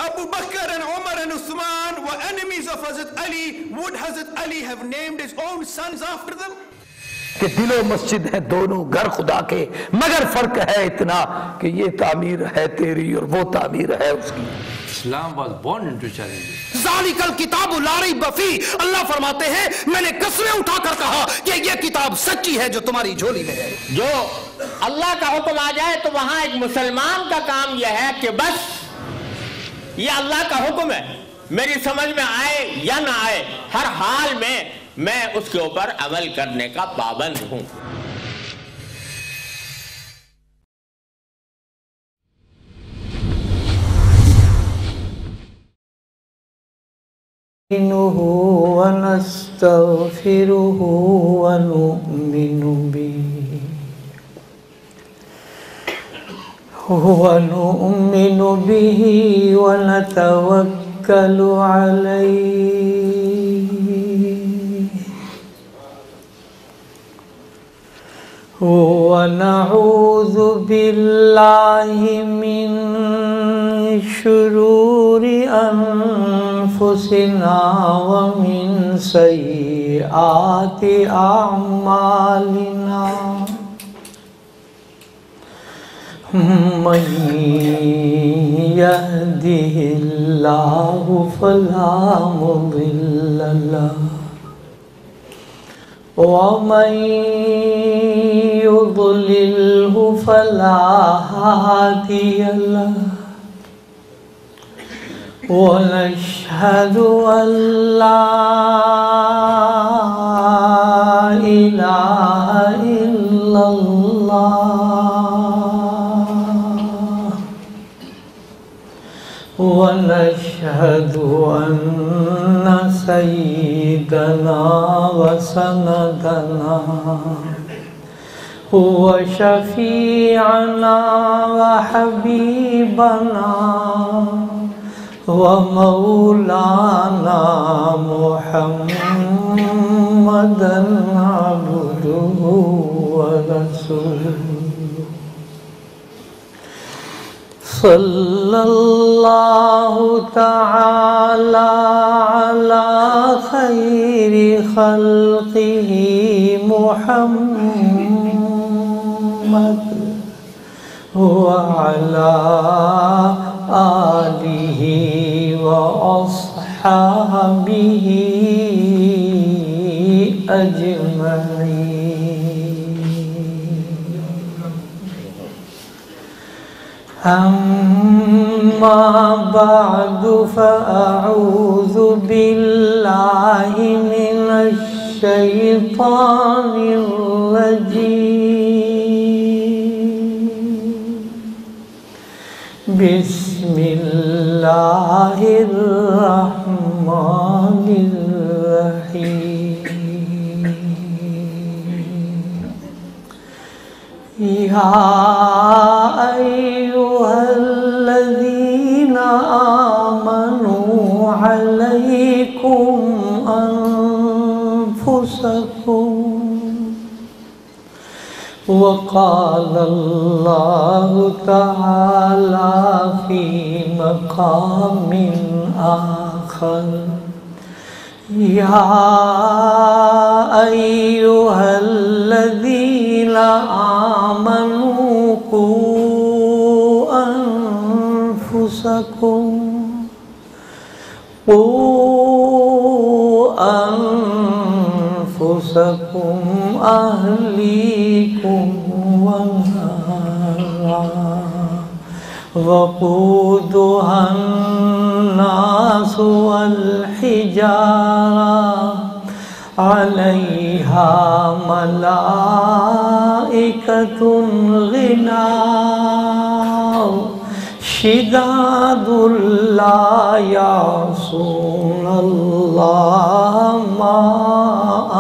Abu Bakr and Umar and Uthman were enemies of Hazrat Ali. Would Hazrat Ali have named his own sons after them? کہ دل و مسجد ہیں دونوں گھر خدا کے، مگر فرق ہے اتنا کہ یہ تعمیر ہے تیری اور وہ تعمیر ہے اس کی. Islam was born into challenges. ذالک الکتاب لا ریب فیہ، اللہ فرماتے ہیں میں نے قسمیں اٹھا کر کہا کہ یہ کتاب سچی ہے جو تمہاری جھولی میں ہے. جو اللہ کا حکم آ جائے تو وہاں ایک مسلمان کا کام یہ ہے کہ بس یہ اللہ کا حکم ہے، میری سمجھ میں آئے یا نہ آئے، ہر حال میں اس کے اوپر عمل کرنے کا پابند ہوں. ونستغفره ونؤمن به ونتوكل عليه ونعوذ بالله من شرور أنفسنا ومن سيئات أعمالنا من يهده الله فلا مضل له ومن يضلله فلا هادي له ونشهد أن لا إله إلا الله ونشهد أن سيدنا وسندنا هو شفيعنا وحبيبنا ومولانا محمدا عبده ورسوله صلى الله تعالى على خير خلقه محمد وعلى آله وأصحابه أجمعين. أما بعد فأعوذ بالله من الشيطان الرجيم. بسم الله الرحمن الرحيم. يا أيها الذين آمنوا عليكم أنفسكم وقال الله تعالى في مقام آخر يا أيها الذين آمنوا قوا أنفسكم أهليكم ونارا وقودها الناس والحجارة عليها ملائكة غلاظ شداد لا يعصون الله ما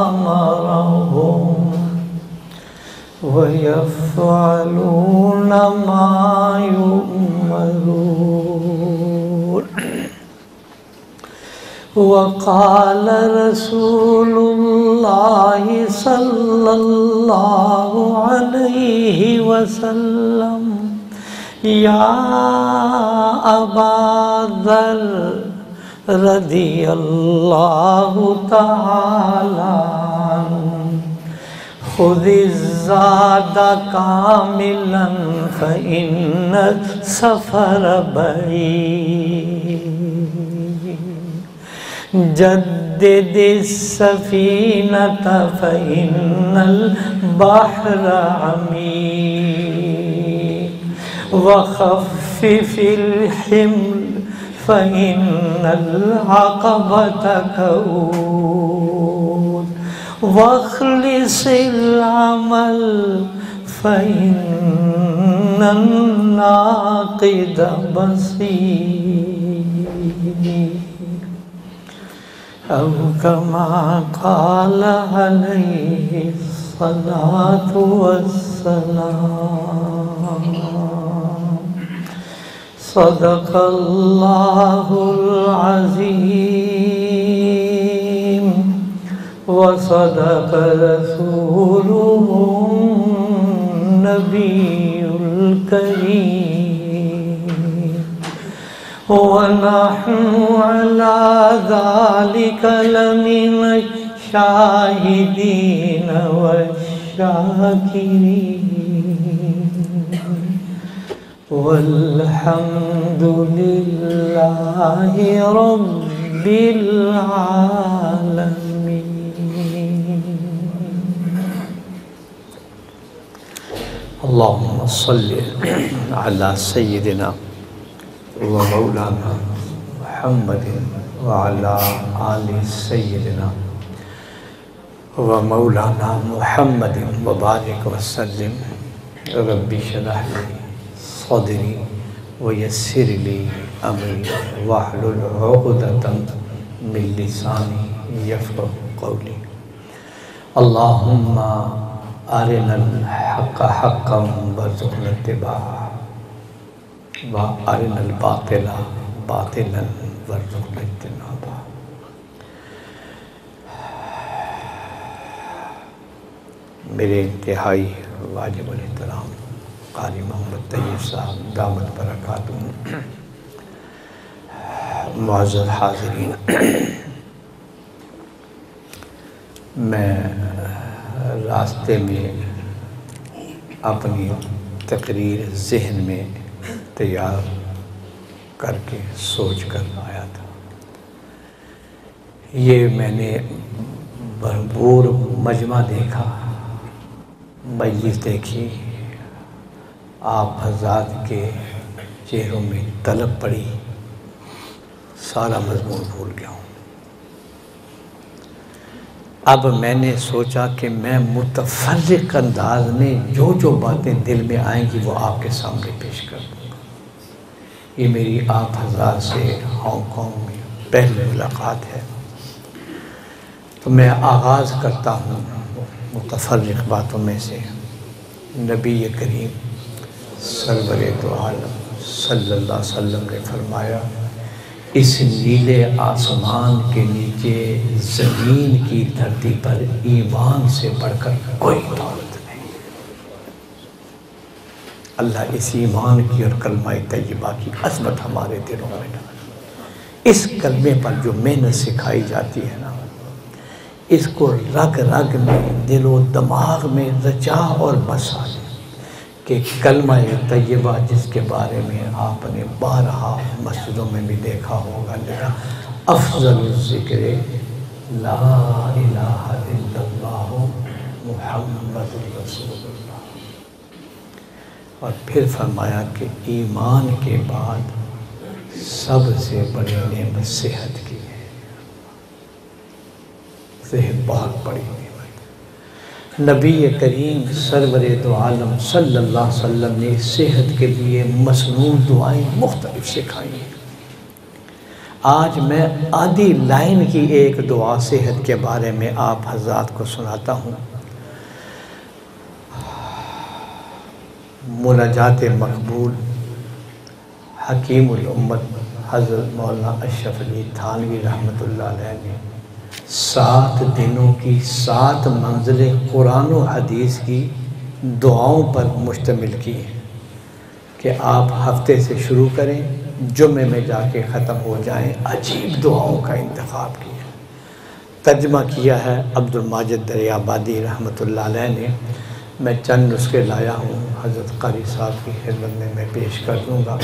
أمرهم ويفعلون ما يؤمرون. وقال رسول الله صلى الله عليه وسلم یا ابا ذر رضی اللہ تعالی خذ الزاد کاملا فإن السفر بعید جدد السفینة فإن البحر عمیق وخفف الحمل فإن العقبة كؤود واخلص العمل فإن الناقد بصير أو كما قال عليه الصلاة والسلام صدق الله العظيم وصدق رسوله النبي الكريم ونحن على ذلك لمن الشاهدين والشاكرين والحمد لله رب العالمين. اللهم صل على سيدنا ومولانا محمد وعلى آل سيدنا ومولانا محمد وبارك وسلم. رب اشرح لي صدري ويسر لي أمري واحلل عقدة من لساني يفقهوا قولي. اللهم أرنا الحق حقا وارزقنا اتباعه وأرنا الباطل باطلا وارزقنا اجتنابه. میرے انتہائی واجب الاحترام قاری محمد طیب صاحب دامت برکاتہ، معزز حاضرین، میں راستے میں اپنی تقریر ذہن میں تیار کر کے سوچ کر آیا تھا. یہ میں نے بھرپور مجمع دیکھا، مجلس دیکھی، آپ حضرات کے چہروں میں طلب پڑی، سارا مضمون بھول گیا ہوں. اب میں نے سوچا کہ میں متفرق انداز میں جو جو باتیں دل میں آئیں گی وہ آپ کے سامنے پیش کر دوں گا. یہ میری آپ حضرات سے ہانگ کانگ میں پہلی ملاقات ہے، تو میں آغاز کرتا ہوں متفرق باتوں میں سے. نبی کریم سرور دو عالم صلی اللہ علیہ وسلم نے فرمایا، اس نیلے آسمان کے نیچے زمین کی دھرتی پر ایمان سے بڑھ کر کوئی دولت نہیں. اللہ اس ایمان کی اور کلمہ طیبہ کی عظمت ہمارے دلوں میں ڈال. اس کلمے پر جو محنت سکھائی جاتی ہے نا، اس کو رگ رگ میں دل و دماغ میں رچا اور بسا لے کہ کلمہ طیبہ جس کے بارے میں آپ نے بارہا مسجدوں میں بھی دیکھا ہوگا لکھا، افضل الذکر لا الہ الا اللہ محمد رسول اللہ. اور پھر فرمایا کہ ایمان کے بعد سب سے بڑی نعمت صحت کی ہے. صحت بہت بڑی نعمت. نبی کریم سرور دو عالم صلی اللہ علیہ وسلم نے صحت کے لیے مسنون دعائیں مختلف سکھائی ہیں. آج میں آدھی لائن کی ایک دعا صحت کے بارے میں آپ حضرات کو سناتا ہوں. مناجات مقبول حکیم الامت حضرت مولانا اشرف علی تھانوی رحمۃ اللہ علیہ نے 7 دنوں کی 7 منزلیں قرآن و حدیث کی دعاؤں پر مشتمل کی ہے کہ کہ آپ ہفتے سے شروع کریں، جمعے میں جا کے ختم ہو جائیں۔ عجیب دعاؤں کا انتخاب کیا، ترجمہ کیا ہے عبد الماجد دریابادی رحمۃ اللہ علیہ نے۔ میں چند نسخے لایا ہوں، حضرت قاری صاحب کی خدمت میں پیش کر دوں گا۔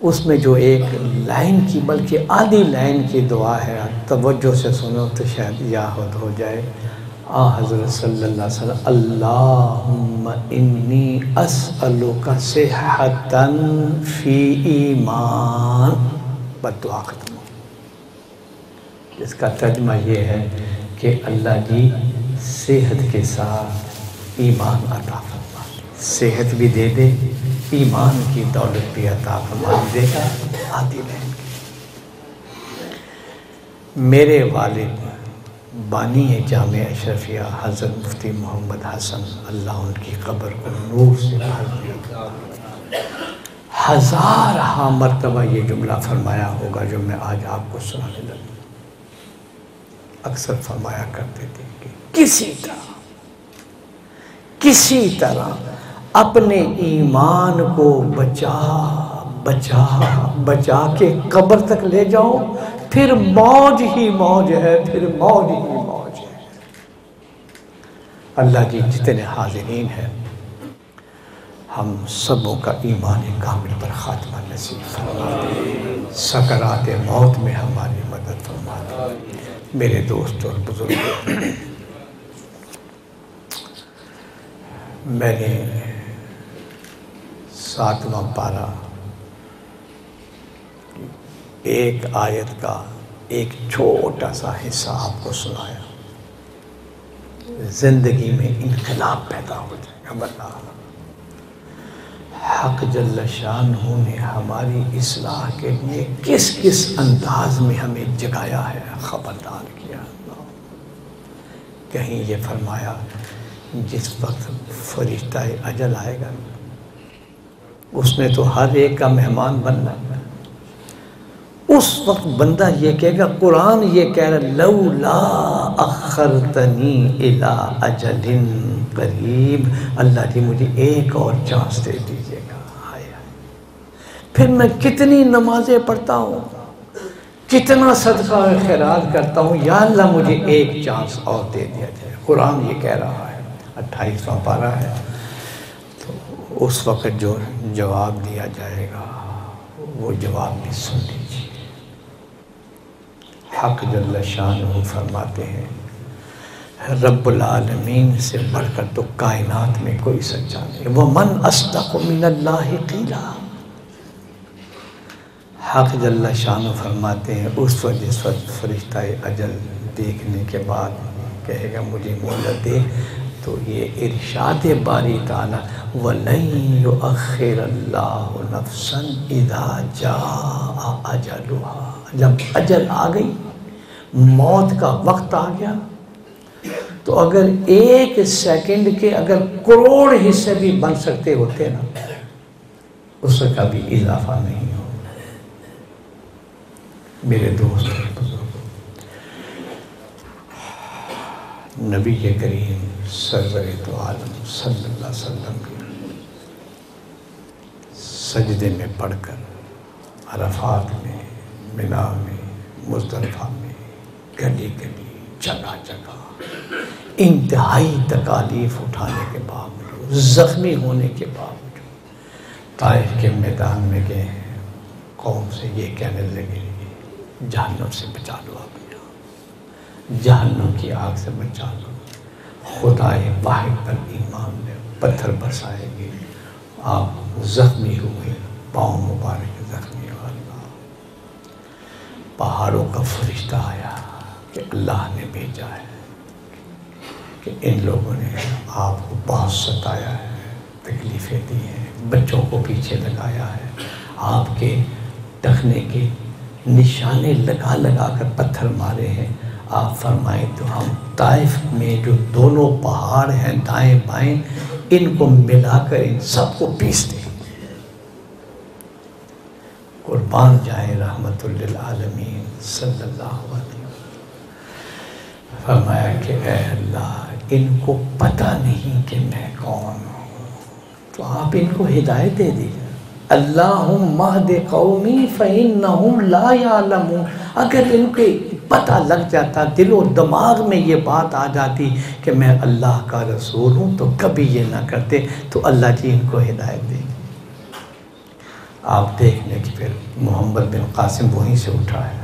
اس میں جو ایک لائن کی بلکہ آدھی لائن کی دعا ہے، توجہ سے سنو تو شاید یاد ہو جائے۔ حضرت صلی اللہ علیہ وسلم اللہم انی اسألک صحتا فی ایمان، بس دعا ختم۔ اس کا ترجمہ یہ ہے کہ اللہ جی صحت کے ساتھ ایمان عطا فرما، صحت بھی دے دے، ایمان کی دولت بھی عطا فرما دے گا۔ آدھی لائن کی میرے والد بانی جامع اشرفیہ حضرت مفتی محمد حسن، اللہ ان کی قبر کو نور سے بھر دے، ہزارہ مرتبہ یہ جملہ فرمایا ہوگا جو میں آج آپ کو سنانے لگا۔ اکثر فرمایا کرتے تھے کہ کسی طرح اپنے ایمان کو بچا کے قبر تک لے جاؤ، پھر موج ہی موج ہے، پھر موج ہی موج ہے۔ اللہ جی جتنے حاضرین ہیں، ہم سبوں کا ایمان کامل پر خاتمہ نصیب فرما دے، سکرات موت میں ہماری مدد فرما دے۔ میرے دوست اور بزرگ، میں نے 7واں پارہ ایک آیت کا ایک چھوٹا سا حصہ آپ کو سنایا۔ زندگی میں انقلاب پیدا ہو جائے گا۔ اللہ حق جل شانہ نے ہماری اصلاح کے لیے کس کس انداز میں ہمیں جگایا ہے، خبردار کیا۔ کہیں یہ فرمایا جس وقت فرشتہ اجل آئے گا اس نے تو ہر ایک کا مہمان بننا ہے۔ اس وقت بندہ یہ کہے گا، قرآن یہ کہہ رہا لولا اخرتنی الی اجل قریب، اللہ جی مجھے ایک اور چانس دے دیجیے گا۔ پھر میں کتنی نمازیں پڑھتا ہوں، کتنا صدقہ و خیرات کرتا ہوں، یا اللہ مجھے ایک چانس اور دے دیا جائے۔ قرآن یہ کہہ رہا ہے، 28واں پارہ ہے۔ تو اس وقت جو جواب دیا جائے گا وہ جواب بھی سن لیجیے۔ حق جل شانہ فرماتے ہیں رب العالمین سے بڑھ کر تو کائنات میں کوئی سچا نہیں۔ وَمَنْ أَصْدَقُ مِنَ اللَّهِ قِيلًا۔ حق جل شانہ فرماتے ہیں اس وقت جس وقت فرشتہ اجل دیکھنے کے بعد کہے گا مجھے مہلت دے، تو یہ ارشاد باری تعالیٰ وَلَن يُؤَخِّرَ اللَّهُ نَفْسًا إِذَا جَاءَ أَجَلُهَا۔ جب اجل آ گئی، موت کا وقت آ گیا، تو اگر ایک سیکنڈ کے اگر کروڑ حصے بھی بن سکتے ہوتے نا، اس سے کبھی اضافہ نہیں ہو۔ میرے دوست نبی کریم سرور دو عالم صلی اللہ علیہ وسلم کے سجدے میں پڑھ کر عرفات میں، منا میں، مزدلفہ میں، گلی گلی، جگہ جگہ انتہائی تکالیف اٹھانے کے باوجود، زخمی ہونے کے باوجود طائف کے میدان میں گئے ہیں، قوم سے یہ کہنے لگے جہنم سے بچا لو اپنے آپ، جہنم کی آگ سے بچا لو، خدائے واحد پر ایمان لے، پتھر برسائے گے، آپ زخمی ہوئے، پاؤں مبارک زخمی ہو۔ اللہ پہاڑوں کا فرشتہ آیا کہ اللہ نے بھیجا ہے کہ ان لوگوں نے آپ کو بہت ستایا ہے، تکلیفیں دی ہیں، بچوں کو پیچھے لگایا ہے، آپ کے ٹخنے کے نشانے لگا لگا کر پتھر مارے ہیں۔ آپ فرمائیں تو ہم طائف میں جو دونوں پہاڑ ہیں دائیں بائیں، ان کو ملا کر ان سب کو پیس دیں۔ قربان جائیں رحمت للعالمین صلی اللہ علیہ وسلم۔ فرمایا کہ اے اللہ ان کو پتہ نہیں کہ میں کون ہوں، تو آپ ان کو ہدایت دے دیجیے. اللہم اہد قومی فإنہم لا یعلمون. اگر ان کے پتہ لگ جاتا، دل و دماغ میں یہ بات آ جاتی کہ میں اللہ کا رسول ہوں، تو کبھی یہ نہ کرتے. تو اللہ جی ان کو ہدایت دے. آپ دیکھ لیں کہ پھر محمد بن قاسم وہیں سے اٹھا ہے.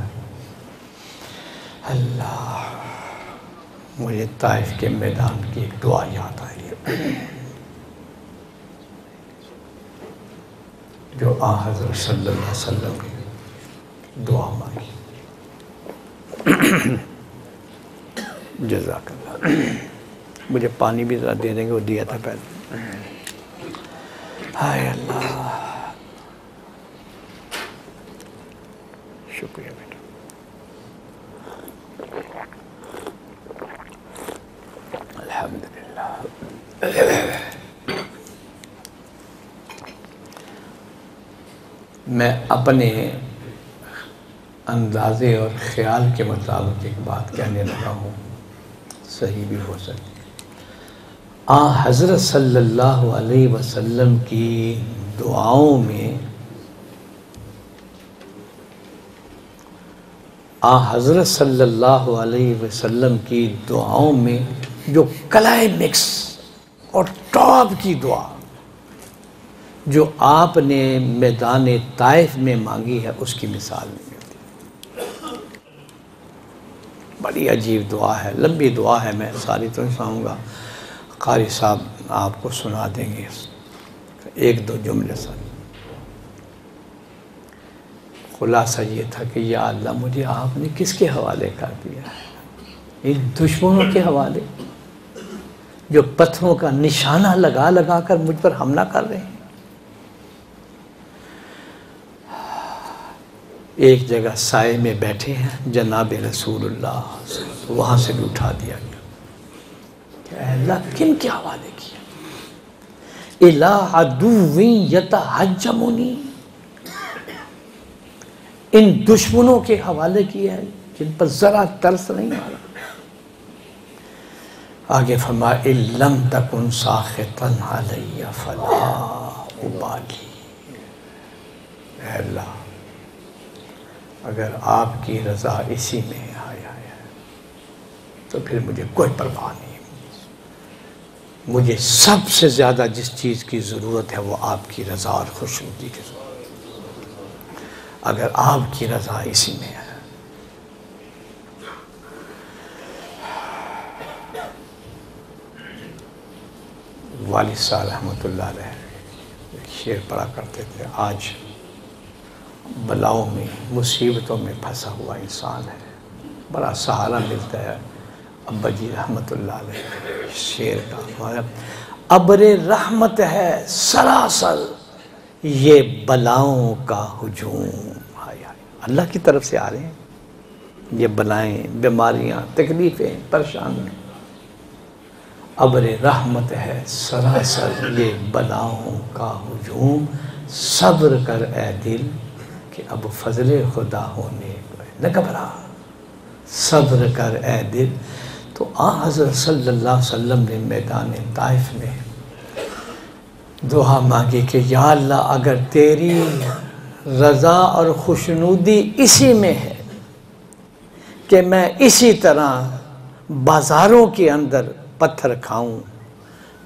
اللہ، مجھے طائف کے میدان کی ایک دعا یاد آئی ہے جو حضرت صلی اللہ علیہ وسلم کی دعا مانگی. جزاک اللہ. مجھے پانی بھی ذرا دے دیں گے، وہ دیا تھا پہلے. ہائے اللہ، شکریہ بیٹا. الحمدللہ. میں اپنے اندازے اور خیال کے مطابق ایک بات کہنے لگا ہوں، صحیح بھی ہو سکتی ہے. حضرت صلی اللہ علیہ وسلم کی دعاؤں میں حضرت صلی اللہ علیہ وسلم کی دعاؤں میں جو کلائمیکس اور ٹاپ کی دعا جو آپ نے میدان طائف میں مانگی ہے، اس کی مثال نہیں ملتی. بڑی عجیب دعا ہے، لمبی دعا ہے، میں ساری تو نہیں سناؤں گا. قاری صاحب آپ کو سنا دیں گے ایک دو جملے سے. خلاصہ یہ تھا کہ یا اللہ، مجھے آپ نے کس کے حوالے کر دیا ہے؟ ان دشمنوں کے حوالے جو پتھروں کا نشانہ لگا لگا کر مجھ پر حملہ کر رہے ہیں. ایک جگہ سائے میں بیٹھے ہیں جناب رسول اللہ، وہاں سے بھی اٹھا دیا گیا. کہ اے اللہ، کن کے حوالے کیا؟ اِلَىٰ عَدُوٍ يَتَحَجَّمُنِي، ان دشمنوں کے حوالے کیا ہے جن پر ذرا ترس نہیں آ رہا. آگے فرمایا اِن لَمْ تَكُنْ سَاخِطًا عَلَيَّ فَلَا أُبَالِي. اے اللہ، اگر آپ کی رضا اسی میں آیا ہے تو پھر مجھے کوئی پرواہ نہیں. مجھے سب سے زیادہ جس چیز کی ضرورت ہے وہ آپ کی رضا اور خوشنودی کی ضرورت. اگر آپ کی رضا اسی میں ہے. والد صاحب رحمۃ اللہ علیہ ایک شعر پڑھا کرتے تھے، آج بلاؤں میں مصیبتوں میں پھنسا ہوا انسان ہے، بڑا سہارا ملتا ہے. ابا جی رحمۃ اللہ علیہ شعر کا ابر رحمت ہے سراسر یہ بلاؤں کا ہجوم. اللہ کی طرف سے آ رہے ہیں یہ بلائیں، بیماریاں، تکلیفیں، پریشانیاں. ابر رحمت ہے سراسر یہ بلاؤں کا ہجوم. صبر کر اے دل کہ اب فضل خدا ہونے نہ گھبرا. صبر کر اے دل. تو حضرت صلی اللہ علیہ وسلم نے میدان طائف میں دعا مانگی کہ یا اللہ، اگر تیری رضا اور خوشنودی اسی میں ہے کہ میں اسی طرح بازاروں کے اندر پتھر کھاؤں،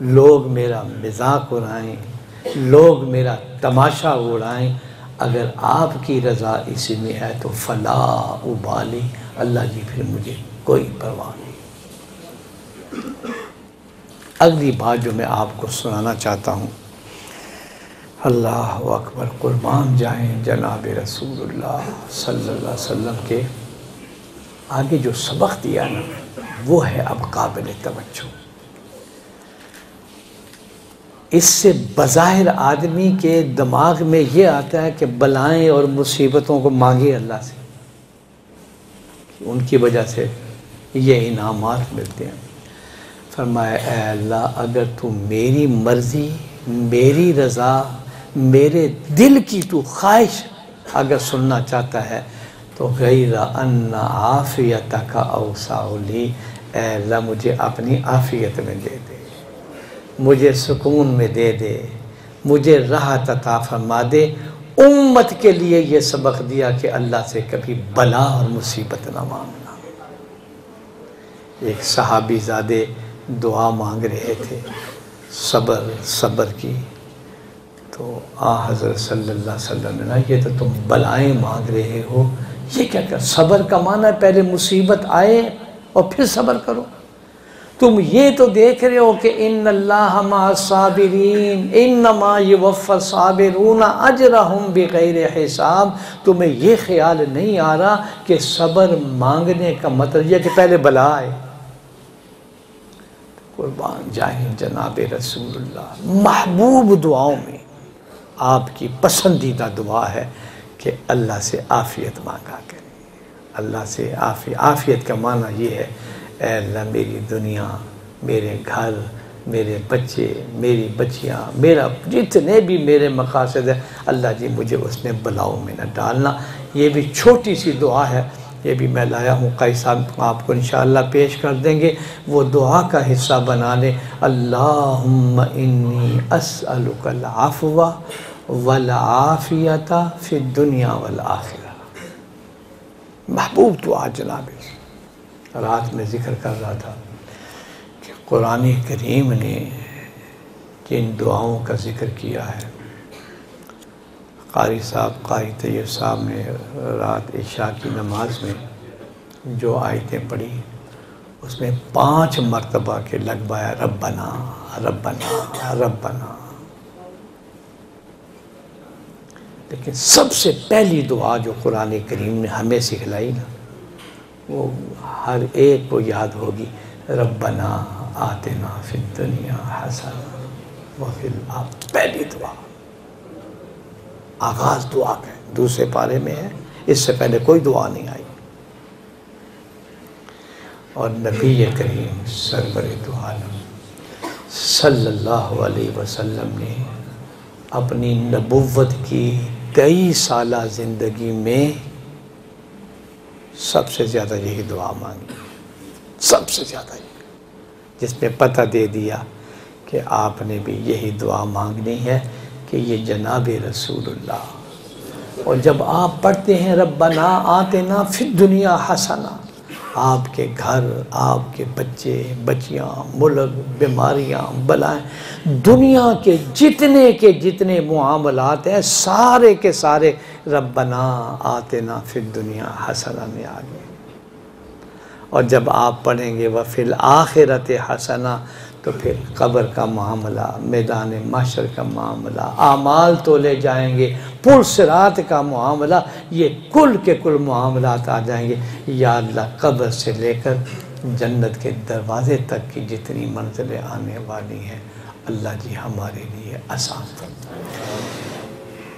لوگ میرا مذاق اڑائیں، لوگ میرا تماشا اڑائیں، اگر آپ کی رضا اسی میں ہے تو فلا ابالی. اللہ جی پھر مجھے کوئی پرواہ نہیں. اگلی بات جو میں آپ کو سنانا چاہتا ہوں، اللہ اکبر، قربان جائیں جناب رسول اللہ صلی اللہ علیہ وسلم کے آگے جو سبق دیا نا، وہ ہے اب قابل توجہ. اس سے بظاہر آدمی کے دماغ میں یہ آتا ہے کہ بلائیں اور مصیبتوں کو مانگے اللہ سے، ان کی وجہ سے یہ انعامات ملتے ہیں. فرمایا اے اللہ، اگر تو میری مرضی، میری رضا، میرے دل کی تو خواہش اگر سننا چاہتا ہے تو غیر ان عافیتک اوسع لی، اے اللہ مجھے اپنی عافیت میں دے دے، مجھے سکون میں دے دے، مجھے راحت عطا فرما دے۔ امت کے لیے یہ سبق دیا کہ اللہ سے کبھی بلا اور مصیبت نہ مانگنا۔ ایک صحابی زادے دعا مانگ رہے تھے صبر کی، تو حضرت صلی اللہ علیہ وسلم نے یہ تو تم بلائیں مانگ رہے ہو، یہ کیا کر؟ صبر کا معنی ہے پہلے مصیبت آئے اور پھر صبر کرو۔ تم یہ تو دیکھ رہے ہو کہ ان اللہ مع الصابرین انما یوفی الصابرون اجرہم بغیر حساب۔ تمہیں یہ خیال نہیں آ رہا کہ صبر مانگنے کا مطلب یہ کہ پہلے بلا آئے؟ قربان جائیں جناب رسول اللہ، محبوب دعاؤں میں آپ کی پسندیدہ دعا ہے کہ اللہ سے عافیت مانگا کریں۔ اللہ سے عافیت کا معنی یہ ہے اے اللہ میری دنیا، میرے گھر، میرے بچے، میری بچیاں، میرا جتنے بھی میرے مقاصد ہیں، اللہ جی مجھے اس میں بلاؤں میں نہ ڈالنا۔ یہ بھی چھوٹی سی دعا ہے، یہ بھی میں لایا ہوں، قاری صاحب آپ کو انشاءاللہ پیش کر دیں گے، وہ دعا کا حصہ بنا لیں۔ اللہم انی اسألک العفو والعافیت فی الدنیا والآخرہ۔ محبوب دعا جناب۔ رات میں ذکر کر رہا تھا کہ قرآن کریم نے جن دعاؤں کا ذکر کیا ہے، قاری طیب صاحب نے رات عشاء کی نماز میں جو آیتیں پڑھی اس میں 5 مرتبہ کے لگوایا ربنا ربنا ربنا۔ لیکن سب سے پہلی دعا جو قرآن کریم نے ہمیں سکھلائی نا، وہ ہر ایک کو یاد ہوگی، ربنا آتنا فی الدنیا حسنہ وفی الآخرہ۔ پہلی دعا، آغاز دعا کا ہے، دوسرے پارے میں ہے، اس سے پہلے کوئی دعا نہیں آئی۔ اور نبی کریم سرور دو عالم صلی اللہ علیہ وسلم نے اپنی نبوت کی 23 سالہ زندگی میں سب سے زیادہ یہی دعا مانگی، سب سے زیادہ یہ، جس میں پتہ دے دیا کہ آپ نے بھی یہی دعا مانگنی ہے کہ یہ جناب رسول اللہ۔ اور جب آپ پڑھتے ہیں ربنا آتنا فی الدنیا حسنہ، آپ کے گھر، آپ کے بچے بچیاں، ملک، بیماریاں، بلائیں، دنیا کے جتنے معاملات ہیں سارے کے سارے ربنا آتنا فی الدنیا حسنہ میں آ گئے۔ اور جب آپ پڑھیں گے وفی الآخرۃ حسنہ، تو پھر قبر کا معاملہ، میدان محشر کا معاملہ، اعمال تولے جائیں گے، پل صراط کا معاملہ، یہ کل کے کل معاملات آ جائیں گے۔ یا اللہ قبر سے لے کر جنت کے دروازے تک کی جتنی منزلیں آنے والی ہیں، اللہ جی ہمارے لیے آسان فرمائے۔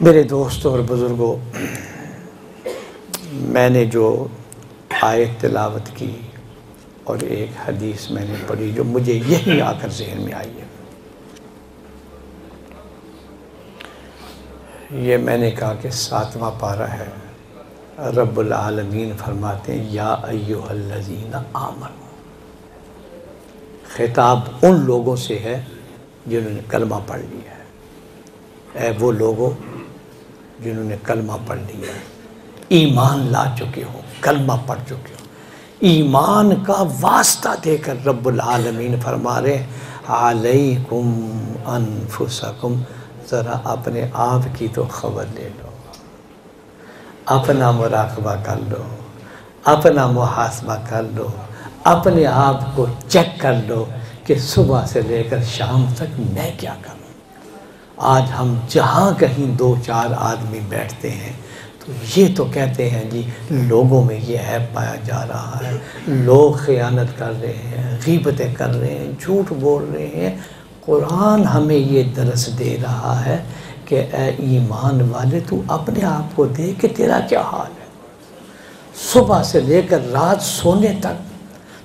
میرے دوستوں اور بزرگوں، میں نے جو آیت تلاوت کی اور ایک حدیث میں نے پڑھی جو مجھے یہی آ کر ذہن میں آئی ہے، یہ میں نے کہا کہ 7واں پارہ ہے۔ رب العالمین فرماتے ہیں یا ایھا الذین آمنوا، خطاب ان لوگوں سے ہے جنہوں نے کلمہ پڑھ لیا ہے۔ اے وہ لوگوں جنہوں نے کلمہ پڑھ لیا ہے، ایمان لا چکے ہو، کلمہ پڑھ چکے ہو، ایمان کا واسطہ دے کر رب العالمین فرما رہے ہیں علیکم انفسکم، ذرا اپنے آپ کی تو خبر لے لو، اپنا مراقبہ کر لو، اپنا محاسبہ کر لو، اپنے آپ کو چیک کر لو کہ صبح سے لے کر شام تک میں کیا کروں۔ آج ہم جہاں کہیں 2-4 آدمی بیٹھتے ہیں تو یہ تو کہتے ہیں جی لوگوں میں یہ عیب پایا جا رہا ہے، لوگ خیانت کر رہے ہیں، غیبتیں کر رہے ہیں، جھوٹ بول رہے ہیں۔ قرآن ہمیں یہ درس دے رہا ہے کہ اے ایمان والے تو اپنے آپ کو دیکھ کہ تیرا کیا حال ہے، صبح سے لے کر رات سونے تک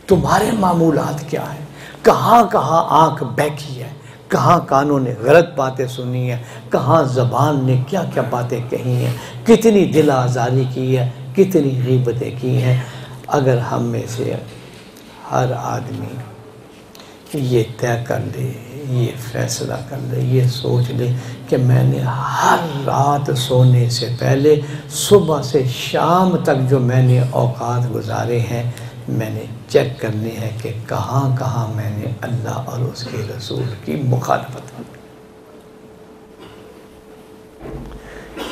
تمہارے معمولات کیا ہیں، کہاں کہاں آنکھ بہکی ہے، کہاں کانوں نے غلط باتیں سنی ہیں، کہاں زبان نے کیا کیا باتیں کہی ہیں، کتنی دل آزاری کی ہے، کتنی غیبتیں کی ہیں۔ اگر ہم میں سے ہر آدمی یہ طے کر لے، یہ فیصلہ کر لے، یہ سوچ لے کہ میں نے ہر رات سونے سے پہلے صبح سے شام تک جو میں نے اوقات گزارے ہیں، میں نے چیک کرنے ہیں کہ کہاں کہاں میں نے اللہ اور اس کے رسول کی مخالفت کی۔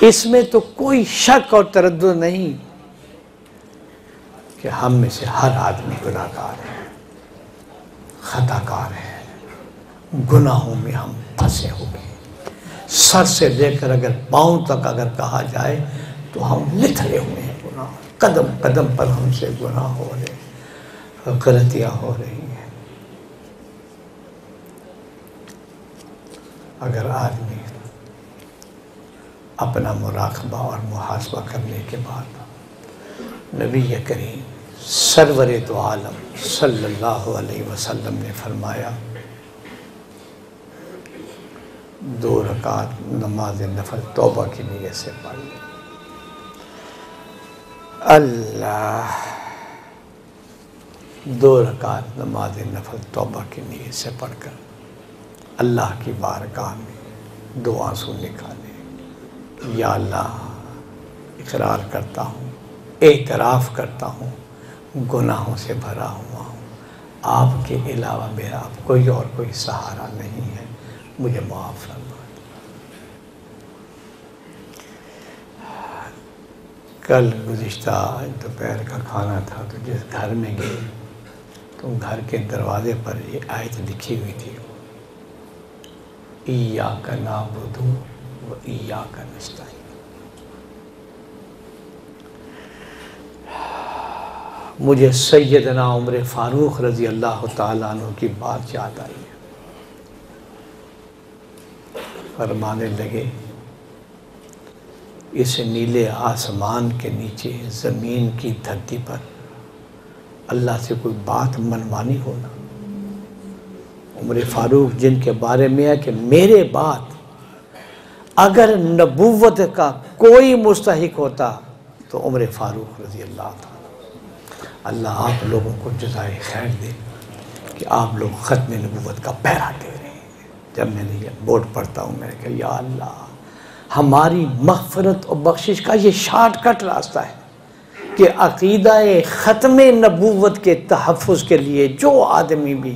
اس میں تو کوئی شک اور تردد نہیں کہ ہم میں سے ہر آدمی گناہ گار ہے، خطا کار ہے، گناہوں میں ہم پھنسے ہوئے ہیں۔ سر سے لے کر اگر پاؤں تک اگر کہا جائے تو ہم لتھڑے ہوئے ہیں گناہ، قدم قدم پر ہم سے گناہ ہو رہے ہیں، غلطیاں ہو رہی ہیں۔ اگر آدمی اپنا مراقبہ اور محاسبہ کرنے کے بعد، نبی کریم سرور دو عالم صلی اللہ علیہ وسلم نے فرمایا 2 رکعت نماز نفل توبہ کی نیت سے پڑھ لیں۔ اللہ 2 رکعت نماز نفل توبہ کی نیت سے پڑھ کر اللہ کی بارگاہ میں 2 آنسو نکالے، یا اللہ اقرار کرتا ہوں، اعتراف کرتا ہوں، گناہوں سے بھرا ہوا ہوں، آپ کے علاوہ میرا اب کوئی اور کوئی سہارا نہیں ہے، مجھے معاف فرما۔ کل گزشتہ دوپہر کا کھانا تھا تو جس گھر میں گئے تو گھر کے دروازے پر یہ آیت لکھی ہوئی تھی، ایاک نعبد و ایاک نستعین۔ مجھے سیدنا عمر فاروق رضی اللہ تعالیٰ عنہ کی بات یاد آئی ہے۔ فرمانے لگے اس نیلے آسمان کے نیچے زمین کی دھرتی پر اللہ سے کوئی بات منوانی ہونا، عمر فاروق جن کے بارے میں ہے کہ میرے بعد اگر نبوت کا کوئی مستحق ہوتا تو عمر فاروق رضی اللہ تعالیٰ۔ اللہ آپ لوگوں کو جزائے خیر دے کہ آپ لوگ ختم نبوت کا پہرا دے رہے ہیں۔ جب میں نے یہ بورڈ پڑھتا ہوں میں نے کہا یا اللہ، ہماری مغفرت اور بخشش کا یہ شارٹ کٹ راستہ ہے کہ عقیدہ ختم نبوت کے تحفظ کے لیے جو آدمی بھی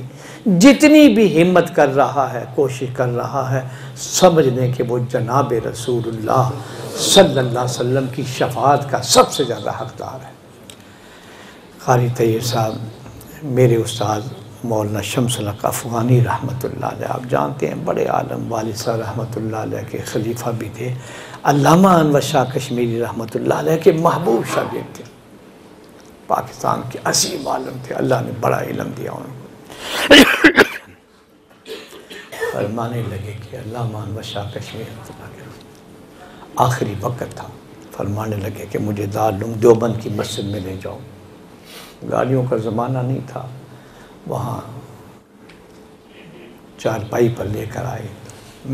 جتنی بھی ہمت کر رہا ہے، کوشش کر رہا ہے، سمجھ لیں کہ وہ جناب رسول اللہ صلی اللہ علیہ وسلم کی شفاعت کا سب سے زیادہ حقدار ہے۔ قاری طیب صاحب میرے استاد مولانا شمس الحق افغانی رحمۃ اللہ علیہ، آپ جانتے ہیں بڑے عالم، والد صاحب رحمۃ اللہ علیہ کے خلیفہ بھی تھے، علامہ انور شاہ کشمیری رحمۃ اللہ علیہ کے محبوب شاگرد تھے، پاکستان کے عظیم عالم تھے، اللہ نے بڑا علم دیا ان کو۔ فرمانے لگے کہ علامہ انور شاہ کشمیری رحمۃ اللہ کے آخری وقت تھا، فرمانے لگے کہ مجھے دارالعلوم دیوبند کی مسجد میں لے جاؤ۔ گاڑیوں کا زمانہ نہیں تھا، وہاں چارپائی پر لے کر آئے،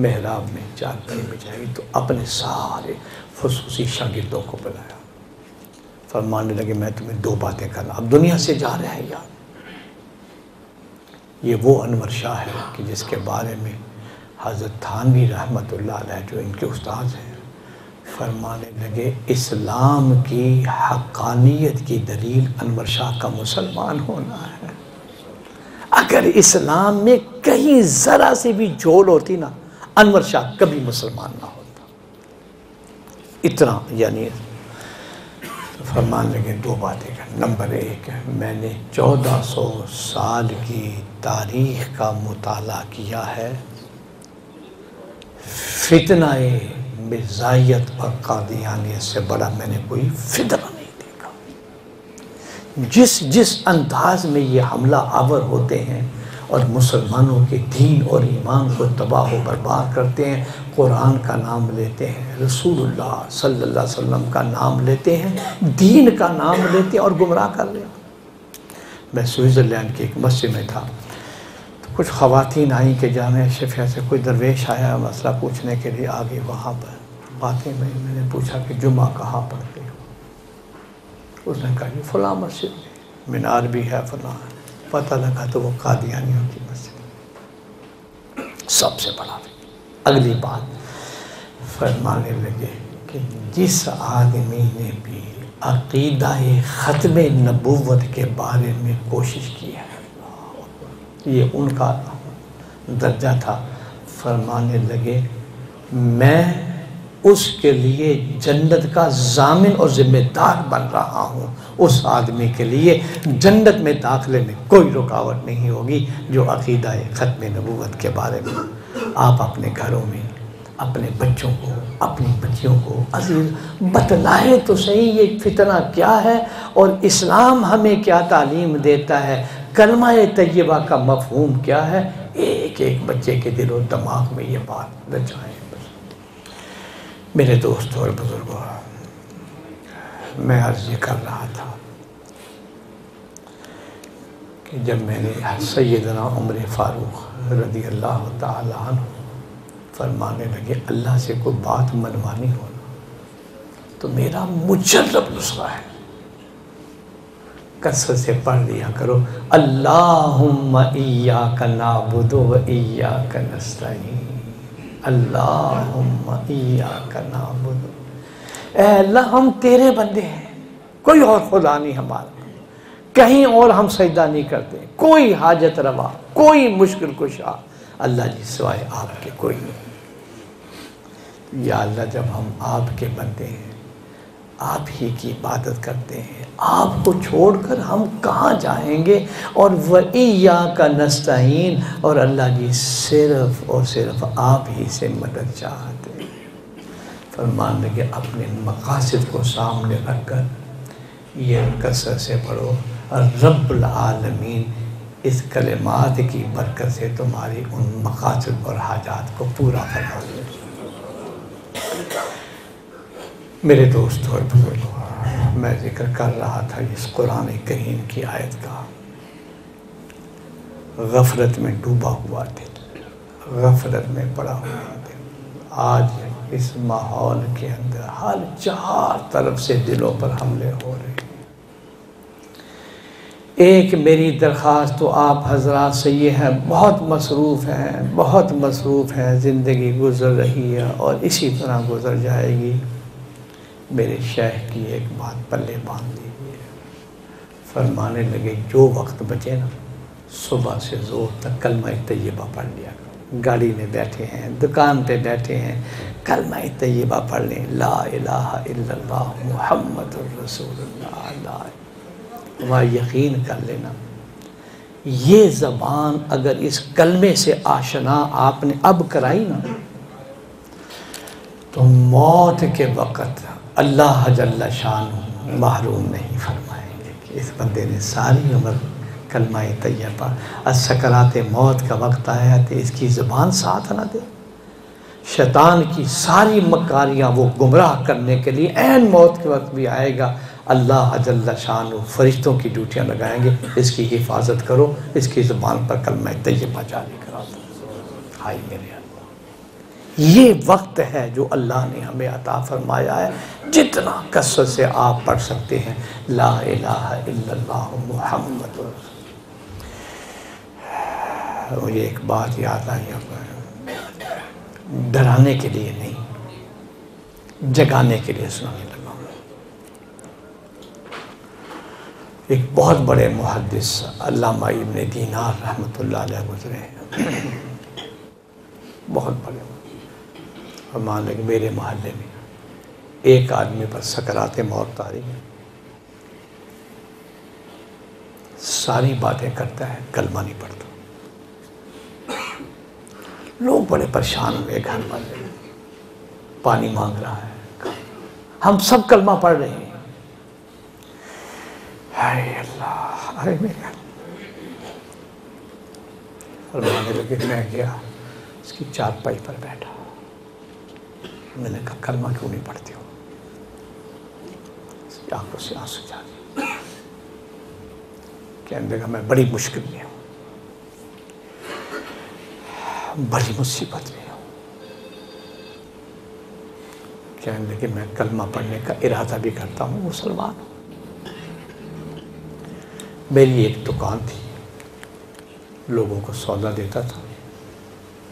محراب میں چارپائی بچھائی تو اپنے سارے خصوصی شاگردوں کو بلایا، فرمانے لگے میں تمہیں 2 باتیں کرنا، اب دنیا سے جا رہے ہیں یار۔ یہ وہ انور شاہ ہے کہ جس کے بارے میں حضرت تھانوی رحمۃ اللہ علیہ جو ان کے استاد ہیں، فرمانے لگے اسلام کی حقانیت کی دلیل انور شاہ کا مسلمان ہونا ہے۔ اگر اسلام میں کہیں ذرا سے بھی جھول ہوتی نا، انور شاہ کبھی مسلمان نہ ہوتا، اتنا یعنی۔ فرمان لگے 2 باتیں کر، نمبر 1 میں نے 1400 سال کی تاریخ کا مطالعہ کیا ہے، فتنہ مرزائیت اور قادیانیت سے بڑا میں نے کوئی فتنہ نہیں دیکھا۔ جس انداز میں یہ حملہ آور ہوتے ہیں اور مسلمانوں کے دین اور ایمان کو تباہ و برباد کرتے ہیں، قرآن کا نام لیتے ہیں، رسول اللہ صلی اللہ علیہ وسلم کا نام لیتے ہیں، دین کا نام لیتے ہیں اور گمراہ کر رہے ہیں۔ میں سوئٹزرلینڈ کی ایک مسجد میں تھا، تو کچھ خواتین آئیں کہ جامعہ شفیہ سے کوئی درویش آیا مسئلہ پوچھنے کے لیے، آگے وہاں پر باتیں میں نے پوچھا کہ جمعہ کہاں پڑھتے ہو؟ اس نے کہا یہ فلاں مسجد میں، مینار بھی ہے فلاں، پتہ لگا تو وہ قادیانیوں کی مسجد۔ سب سے بڑا فکر۔ اگلی بات فرمانے لگے کہ جس آدمی نے بھی عقیدہ ختم نبوت کے بارے میں کوشش کی ہے، یہ ان کا درجہ تھا، فرمانے لگے میں اس کے لیے جنت کا ضامن اور ذمہ دار بن رہا ہوں، اس آدمی کے لیے جنت میں داخلے میں کوئی رکاوٹ نہیں ہوگی جو عقیدہ ختم نبوت کے بارے میں آپ اپنے گھروں میں اپنے بچوں کو اپنی بچیوں کو عزیز بتلائے تو صحیح یہ فتنہ کیا ہے اور اسلام ہمیں کیا تعلیم دیتا ہے، کلمہ طیبہ کا مفہوم کیا ہے، ایک ایک بچے کے دل و دماغ میں یہ بات رچائیں۔ میرے دوستوں اور بزرگوں، میں عرض یہ کر رہا تھا کہ جب میں نے سیدنا عمر فاروق رضی اللہ تعالی عنہ فرمانے لگے اللہ سے کوئی بات منوانی ہو تو میرا مجرب نسخہ ہے، کثرت سے پڑھ لیا کرو اللہم ایاک نعبد و ایاک نستعین، اللہم ایاک نعبد، اے اللہ ہم تیرے بندے ہیں، کوئی اور خدا نہیں ہمارا، کہیں اور ہم سجدہ نہیں کرتے، کوئی حاجت روا کوئی مشکل کشا اللہ جی سوائے آپ کے کوئی نہیں۔ یا اللہ جب ہم آپ کے بندے ہیں، آپ ہی کی عبادت کرتے ہیں، آپ کو چھوڑ کر ہم کہاں جائیں گے، اور وَإِيَّاكَ نَسْتَعِينُ، اور اللہ جی صرف اور صرف آپ ہی سے مدد چاہتے ہیں۔ فرمان لگے اپنے مقاصد کو سامنے رکھ کر یہ کثرت سے پڑھو، رب العالمین اس کلمات کی برکت سے تمہاری ان مقاصد اور حاجات کو پورا فرما دے۔ میرے دوستوں اور بزرگوں، میں ذکر کر رہا تھا اس قرآن کریم کی آیت کا، غفلت میں ڈوبا ہوا دل، غفلت میں پڑا ہوا دل، آج اس ماحول کے اندر ہر چار طرف سے دلوں پر حملے ہو رہے ہیں۔ ایک میری درخواست تو آپ حضرات سے یہ ہے، بہت مصروف ہیں، زندگی گزر رہی ہے اور اسی طرح گزر جائے گی، میرے شیخ کی ایک بات پلے باندھ دیجیے، فرمانے لگے جو وقت بچے نا صبح سے زور تک کلمہ طیبہ پڑھ لیا کرو، گاڑی میں بیٹھے ہیں، دکان پہ بیٹھے ہیں، کلمہ طیبہ پڑھ لیں، لا الہ الا اللہ محمد الرسول اللہ، وہاں یقین کر لینا یہ زبان اگر اس کلمے سے آشنا آپ نے اب کرائی نا تو موت کے وقت اللہ جل شانہ محروم نہیں فرمائیں گے کہ اس بندے نے ساری عمر کلمہ طیبہ، سکرات موت کا وقت آیا تو اس کی زبان ساتھ نہ دے، شیطان کی ساری مکاریاں وہ گمراہ کرنے کے لیے عین موت کے وقت بھی آئے گا، اللہ جل شانہ فرشتوں کی ڈیوٹیاں لگائیں گے، اس کی حفاظت کرو، اس کی زبان پر کلمہ طیبہ جاری کرا دو۔ ہائے میرے اللہ، یہ وقت ہے جو اللہ نے ہمیں عطا فرمایا ہے، جتنا کثرت سے آپ پڑھ سکتے ہیں لا الہ الا اللہ محمد رسول۔ مجھے ایک بات یاد آئی، ڈرانے کے لیے نہیں، جگانے کے لیے سنانے لگا۔ ایک بہت بڑے محدث علامہ ابن دینار رحمۃ اللہ علیہ گزرے ہیں، بہت بڑے، اور مان لیں کہ میرے محلے میں ایک آدمی پر سکرات موت آ رہی ہے، ساری باتیں کرتا ہے، کلمہ نہیں پڑھتا، لوگ بڑے پریشان ہوئے، گھر والے پانی مانگ رہا ہے، ہم سب کلمہ پڑھ رہے ہیں، ہائے اللہ، ہائے میرے اللہ، فرمانے لگے، میں گیا اس کی چارپائی پر بیٹھا، میں نے کہا کلمہ کیوں نہیں پڑھتے ہو؟ اس کی آنکھوں سے آنسو جاری، کہنے لگا میں بڑی مشکل میں ہوں، بڑی مصیبت میں ہوں، کہنے لگے میں کلمہ پڑھنے کا ارادہ بھی کرتا ہوں، مسلمان ہوں، میری ایک دکان تھی، لوگوں کو سودا دیتا تھا،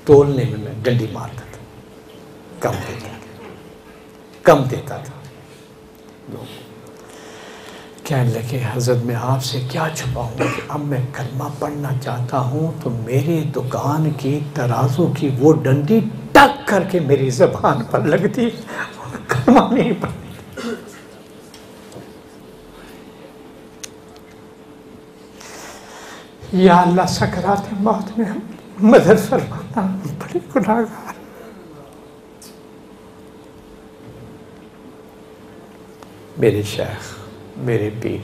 تولنے میں ڈنڈی مارتا تھا، کم دیتا تھا۔ کہنے لگے حضرت میں آپ سے کیا چھپاؤں کہ اب میں کلمہ پڑھنا چاہتا ہوں تو میری دکان کی ترازو کی وہ ڈنڈی ٹک کر کے میری زبان پر لگتی، کلمہ نہیں پڑھتی۔ یا اللہ سکرات موت میں مدد فرمانا، بڑی گناہگار۔ میرے شیخ، میرے پیر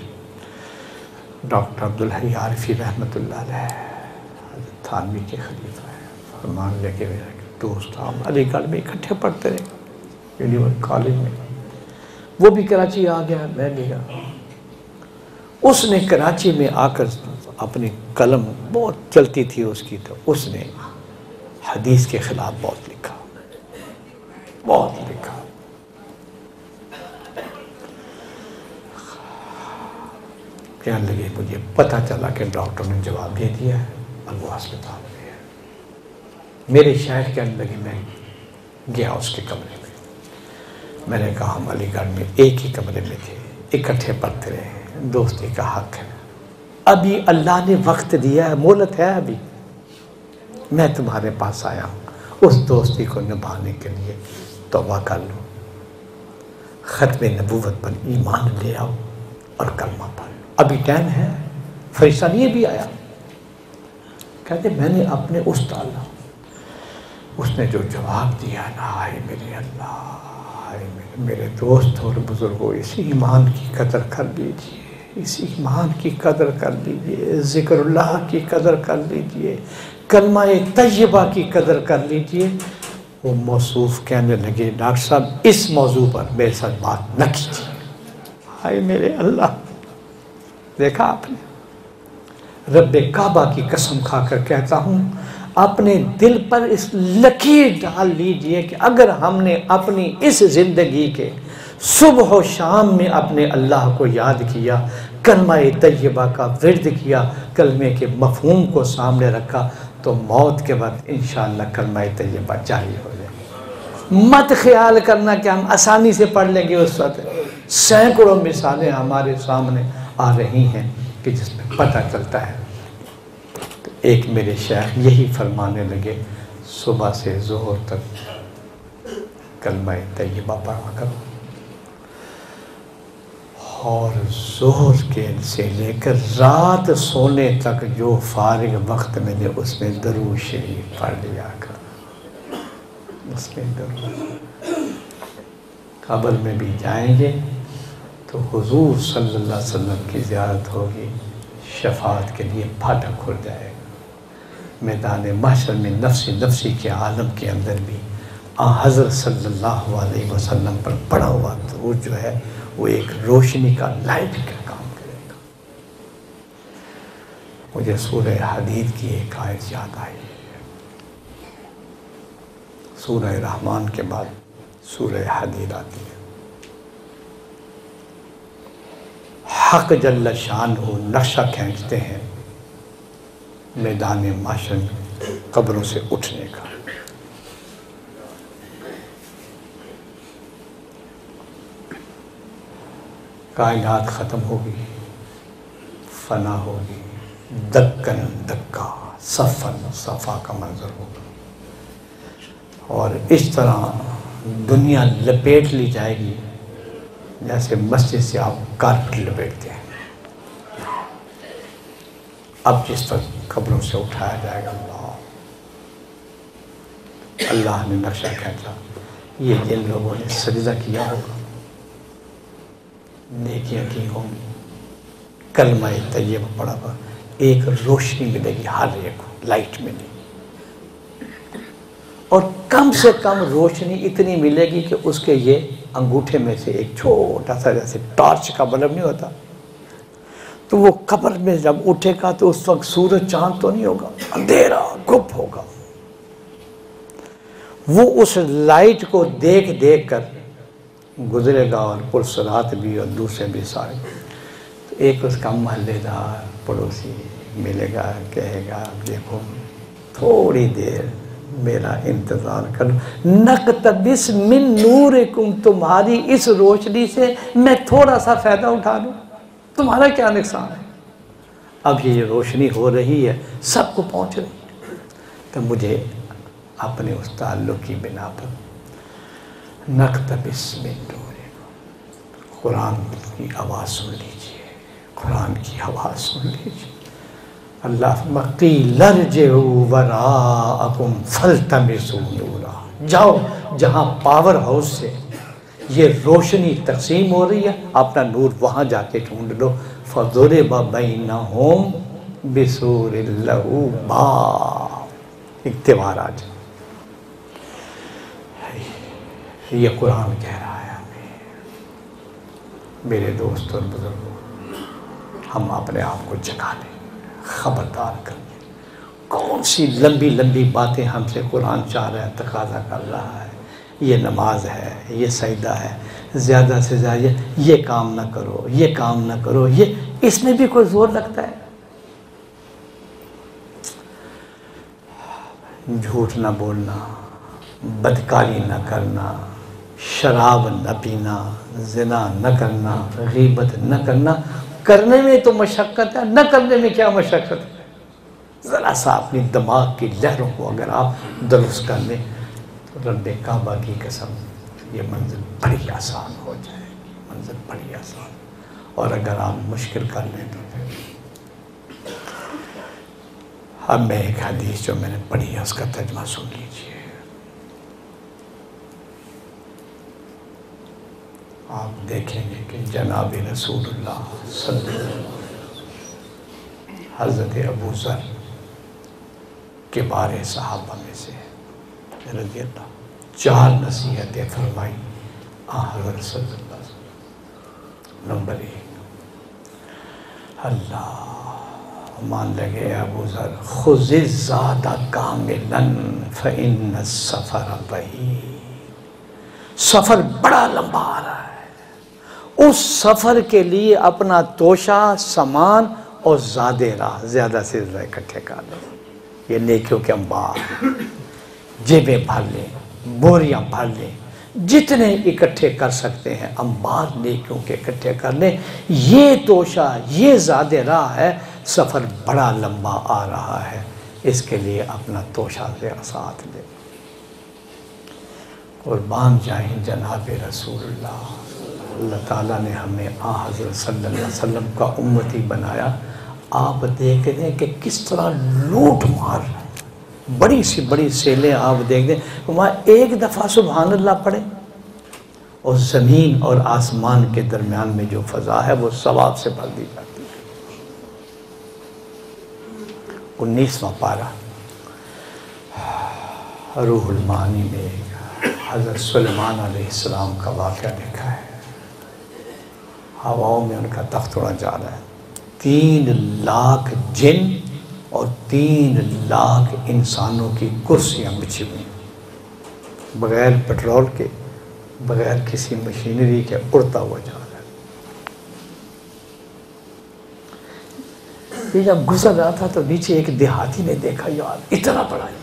ڈاکٹر عبدالحی عارفی رحمۃ اللہ علیہ حضرت تھانوی کے خلیفہ ہیں، فرمان لے کے میرا دوست ہم علی گڑھ میں اکٹھے پڑھتے رہے یونیورسٹی کالج میں۔ وہ بھی کراچی آ گیا، میں بھی گیا۔ اس نے کراچی میں آ کر اپنی قلم بہت چلتی تھی اس کی، تو اس نے حدیث کے خلاف بہت لکھا، بہت لکھا۔ کہنے لگے مجھے پتہ چلا کہ ڈاکٹر نے جواب دے دیا ہے اور وہ ہسپتال میں ہے۔ میرے شیخ کہنے لگے میں گیا اس کے کمرے میں، میں نے کہا ہم علی گڑھ میں ایک ہی کمرے میں تھے، اکٹھے پڑھتے رہے، دوستی کا حق ہے، ابھی اللہ نے وقت دیا ہے، مہلت ہے، ابھی میں تمہارے پاس آیا ہوں، اس دوستی کو نبھانے کے لیے توبہ کر لو، ختم نبوت پر ایمان لے آؤ اور کلمہ پڑھ لو، ابھی ٹائم ہے۔ فرشتہ نہیں بھی آیا، کہتے میں نے اپنے ڈالا، اس نے جو جواب دیا نا، ہائے میرے اللہ، ہائے میرے دوست اور بزرگوں، اس ایمان کی قدر کر لیجئے، اس ایمان کی قدر کر لیجئے، ذکر اللہ کی قدر کر لیجئے، کلمہ طیبہ کی قدر کر لیجئے۔ وہ موصوف کہنے لگے ڈاکٹر صاحب اس موضوع پر میرے ساتھ بات نہ کیجیے، ہائے میرے اللہ۔ دیکھا آپ نے، رب کعبہ کی قسم کھا کر کہتا ہوں، اپنے دل پر اس لکیر ڈال لیجئے کہ اگر ہم نے اپنی اس زندگی کے صبح و شام میں اپنے اللہ کو یاد کیا، کلمہ طیبہ کا ورد کیا، کلمے کے مفہوم کو سامنے رکھا، تو موت کے وقت انشاءاللہ کلمہ طیبہ جاری ہو جائے۔ مت خیال کرنا کہ ہم آسانی سے پڑھ لیں گے، اس وقت سینکڑوں مثالیں ہمارے سامنے آ رہی ہیں کہ جس میں پتہ چلتا ہے۔ تو ایک میرے شیخ یہی فرمانے لگے، صبح سے ظہر تک کلمہ طیبہ پڑھا کرو، اور ظہر کے سے لے کر رات سونے تک جو فارغ وقت ملے اس میں درود شریف پڑھ لیا کرو، اس میں درود۔ قبر میں بھی جائیں گے تو حضور صلی اللہ علیہ وسلم کی زیارت ہوگی، شفاعت کے لیے پھاٹک کھل جائے گا۔ میدان محشر میں نفسی کے عالم کے اندر بھی حضرت صلی اللہ علیہ وسلم پر پڑا ہوا درود جو ہے وہ ایک روشنی کا لائٹ کا کام کرے گا۔ مجھے سورہ حدید کی ایک آیت یاد آئی، سورہ رحمان کے بعد سورہ حدید آتی ہے۔ حق جل شانہ نقشہ کھینچتے ہیں میدان محشر میں قبروں سے اٹھنے کا۔ کائنات ختم ہوگی، فنا ہوگی، دکن دکا، صفن صفا کا منظر ہوگا، اور اس طرح دنیا لپیٹ لی جائے گی جیسے مسجد سے آپ کارپٹ لپیٹتے ہیں۔ اب جس پر قبروں سے اٹھایا جائے گا، اللہ نے نقشہ کھینچا، یہ جن لوگوں نے سجدہ کیا ہوگا، نیکیاں کی ہوں گی، کلمہ طیبہ پڑھا ہوا، ایک روشنی ملے گی ہر ایک کو، لائٹ ملے گی، اور کم سے کم روشنی اتنی ملے گی کہ اس کے یہ انگوٹھے میں سے ایک چھوٹا سا جیسے ٹارچ کا بلب نہیں ہوتا، تو وہ قبر میں جب اٹھے گا تو اس وقت سورج چاند تو نہیں ہوگا، اندھیرا گپ ہوگا۔ وہ اس لائٹ کو دیکھ دیکھ کر گزرے گا، اور پرسرات بھی اور دوسرے بھی سارے۔ تو ایک اس کا محلے دار پڑوسی ملے گا، کہے گا دیکھو تھوڑی دیر میرا انتظار کرو. نقتبس من نورکم، تمہاری اس روشنی سے میں تھوڑا سا فائدہ اٹھا لوں، تمہارا کیا نقصان ہے؟ اب یہ روشنی ہو رہی ہے، سب کو پہنچ رہی ہے، تو مجھے اپنے اس تعلق کی بنا پر نقتبس من نورکم، قرآن کی آواز سن لیجئے، قرآن کی آواز سن لیجئے. اللہ قیل ارجعوا وراءکم فالتمسوا نورا، جاؤ جہاں پاور ہاؤس سے یہ روشنی تقسیم ہو رہی ہے، اپنا نور وہاں جا کے ڈھونڈ لو. فضرب بینہم بسور لہ باب، اقتبار آ جائے. یہ قرآن کہہ رہا ہے ہمیں. میرے دوست اور بزرگوں، ہم اپنے آپ کو جگا لیں، خبردار کر لیں. کون سی لمبی لمبی باتیں ہم سے قرآن چاہ رہا ہے، تقاضا کر رہا ہے. یہ نماز ہے، یہ سجدہ ہے، زیادہ سے زیادہ یہ کام نہ کرو، یہ کام نہ کرو، یہ اس میں بھی کوئی زور لگتا ہے. جھوٹ نہ بولنا، بدکاری نہ کرنا، شراب نہ پینا، زنا نہ کرنا، غیبت نہ کرنا. کرنے میں تو مشقت ہے، نہ کرنے میں کیا مشقت ہے؟ ذرا سا اپنی دماغ کی لہروں کو اگر آپ درست کر لیں تو رب کعبہ کی قسم یہ منزل بڑی آسان ہو جائے گی، منزل بڑی آسان. اور اگر آپ مشکل کر لیں تو پھر اب میں ایک حدیث جو میں نے پڑھی ہے اس کا ترجمہ سن لیجئے. آپ دیکھیں گے کہ جناب رسول اللہ صلی اللہ علیہ وسلم حضرت ابو ذر کبار صحابہ میں سے رضی اللہ، 4 نصیحتیں فرمائی حضرت صلی اللہ علیہ وسلم. نمبر 1، اللہ مان لگے ابو ذر، خذ الزاد کاملا فإن السفر بعید. سفر بڑا لمبا آ رہا ہے، اس سفر کے لیے اپنا توشہ، سامان اور زاد راہ زیادہ سے زیادہ اکٹھے کر لیں. یہ نیکیوں کے انبار، جیبیں بھر لیں، بوریاں بھر لیں، جتنے اکٹھے کر سکتے ہیں انبار نیکیوں کے اکٹھے کر لیں. یہ توشہ، یہ زاد راہ ہے. سفر بڑا لمبا آ رہا ہے، اس کے لیے اپنا توشہ سے ساتھ لیں. قربان جائیں جناب رسول اللہ. اللہ تعالیٰ نے ہمیں حضرت صلی اللہ علیہ وسلم کا امتی بنایا. آپ دیکھ دیں کہ کس طرح لوٹ مار بڑی سی بڑی سیلیں. آپ دیکھ دیں وہاں ایک دفعہ سبحان اللہ پڑھیں اور زمین اور آسمان کے درمیان میں جو فضا ہے وہ ثواب سے بھر دی جاتی ہے. 19واں پارہ روح المعانی میں حضرت سلیمان علیہ السلام کا واقعہ لکھا ہے. ہواؤں میں ان کا تخت اڑا جا رہا ہے. 3 لاکھ جن اور 3 لاکھ انسانوں کی کرسیاں بچھی ہوئی، بغیر پیٹرول کے، بغیر کسی مشینری کے اڑتا ہوا جا رہا ہے. یہ جب گزر رہا تھا تو نیچے ایک دیہاتی نے دیکھا یار اتنا بڑا ہے،